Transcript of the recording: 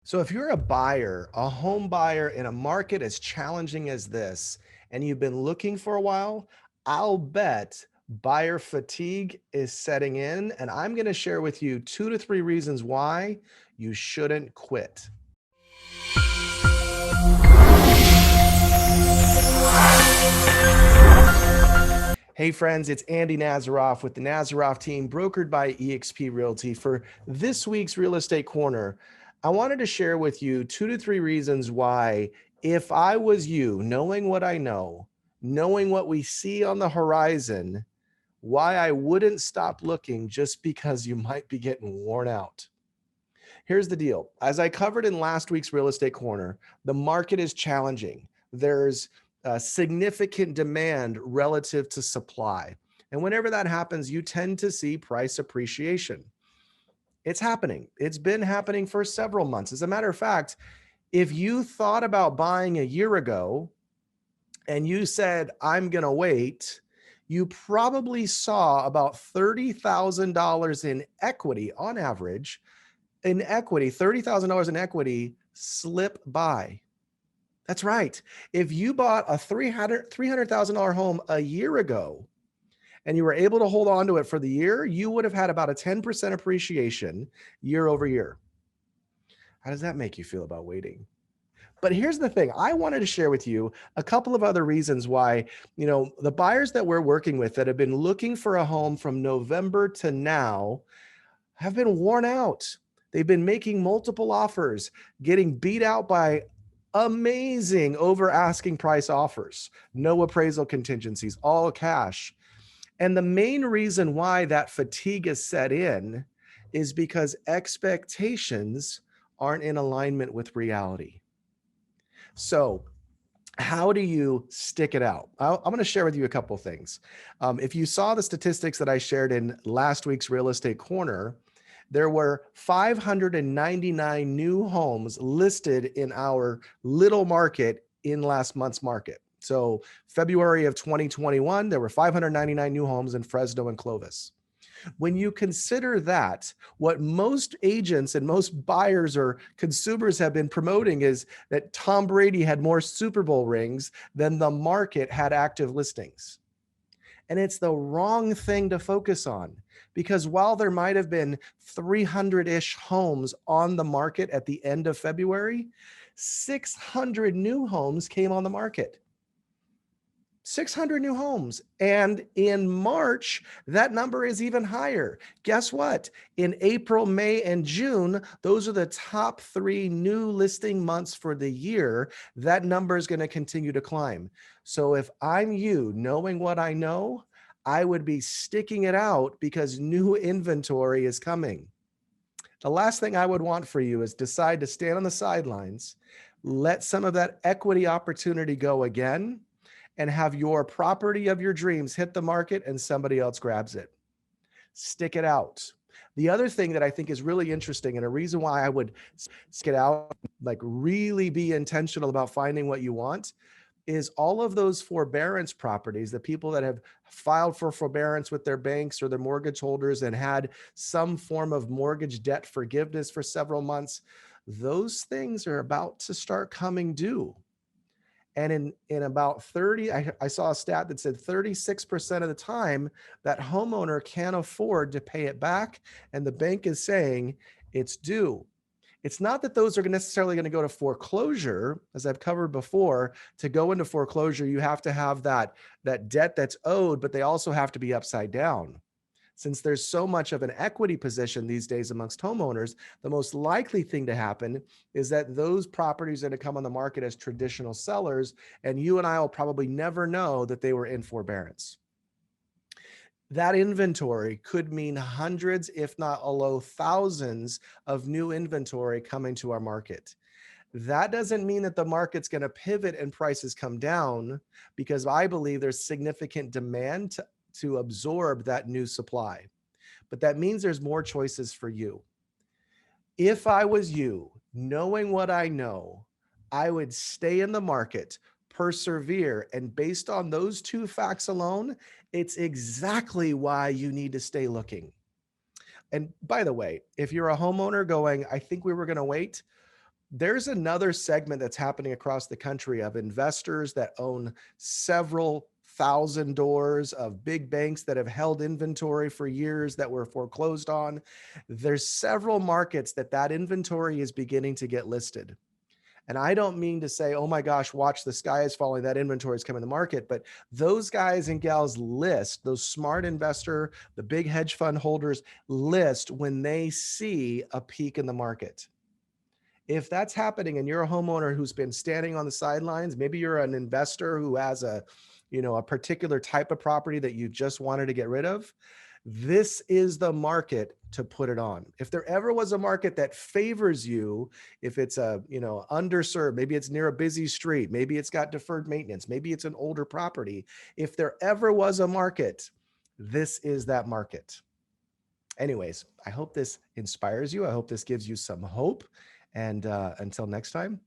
So if you're a buyer, a home buyer in a market as challenging as this, and you've been looking for a while, I'll bet buyer fatigue is setting in. And I'm going to share with you 2 to 3 reasons why you shouldn't quit. Hey friends, it's Andy Nazaroff with the Nazaroff team, brokered by eXp Realty. For this week's Real Estate Corner, I wanted to share with you 2 to 3 reasons why, if I was you, knowing what I know, knowing what we see on the horizon, why I wouldn't stop looking just because you might be getting worn out. Here's the deal. As I covered in last week's Real Estate Corner, the market is challenging. There's significant demand relative to supply. And whenever that happens, you tend to see price appreciation. It's happening. It's been happening for several months. As a matter of fact, if you thought about buying a year ago and you said, I'm going to wait, you probably saw about $30,000 in equity on average in equity, $30,000 in equity slip by. That's right. If you bought a $300,000 home a year ago and you were able to hold on to it for the year, you would have had about a 10% appreciation year over year. How does that make you feel about waiting? But here's the thing. I wanted to share with you a couple of other reasons why, the buyers that we're working with that have been looking for a home from November to now have been worn out. They've been making multiple offers, getting beat out by amazing over asking price offers, no appraisal contingencies, all cash. And the main reason why that fatigue is set in is because expectations aren't in alignment with reality. So, how do you stick it out? I'm going to share with you a couple of things. If you saw the statistics that I shared in last week's Real Estate Corner, there were 599 new homes listed in our little market in last month's market. So February of 2021, there were 599 new homes in Fresno and Clovis. When you consider that, what most agents and most buyers or consumers have been promoting is that Tom Brady had more Super Bowl rings than the market had active listings. And it's the wrong thing to focus on, because while there might have been 300-ish homes on the market at the end of February, 600 new homes came on the market. 600 new homes. And in March, that number is even higher. Guess what? In April, May, and June, those are the top 3 new listing months for the year. That number is going to continue to climb. So if I'm you, knowing what I know, I would be sticking it out because new inventory is coming. The last thing I would want for you is decide to stand on the sidelines, let some of that equity opportunity go again, and have your property of your dreams hit the market and somebody else grabs it. Stick it out. The other thing that I think is really interesting, and a reason why I would stick it out, like really be intentional about finding what you want, is all of those forbearance properties, the people that have filed for forbearance with their banks or their mortgage holders and had some form of mortgage debt forgiveness for several months, those things are about to start coming due. And in about 30, I saw a stat that said 36% of the time that homeowner can't afford to pay it back. And the bank is saying it's due. It's not that those are necessarily going to go to foreclosure. As I've covered before, to go into foreclosure, you have to have that debt that's owed, but they also have to be upside down. Since there's so much of an equity position these days amongst homeowners, the most likely thing to happen is that those properties are going to come on the market as traditional sellers, and you and I will probably never know that they were in forbearance. That inventory could mean hundreds, if not low thousands of new inventory coming to our market. That doesn't mean that the market's going to pivot and prices come down, because I believe there's significant demand to absorb that new supply. But that means there's more choices for you. If I was you, knowing what I know, I would stay in the market, persevere. And based on those 2 facts alone, it's exactly why you need to stay looking. And by the way, if you're a homeowner going, I think we were going to wait, There's another segment that's happening across the country of investors that own several thousand doors, of big banks that have held inventory for years that were foreclosed on. There's several markets that that inventory is beginning to get listed. And I don't mean to say, oh my gosh, watch, the sky is falling, that inventory is coming to market. But those guys and gals list, those smart investor, the big hedge fund holders list when they see a peak in the market. If that's happening and you're a homeowner who's been standing on the sidelines, maybe you're an investor who has a particular type of property that you just wanted to get rid of, this is the market to put it on. If there ever was a market that favors you, if it's underserved, maybe it's near a busy street, maybe it's got deferred maintenance, maybe it's an older property. If there ever was a market, this is that market. Anyways, I hope this inspires you. I hope this gives you some hope. And until next time,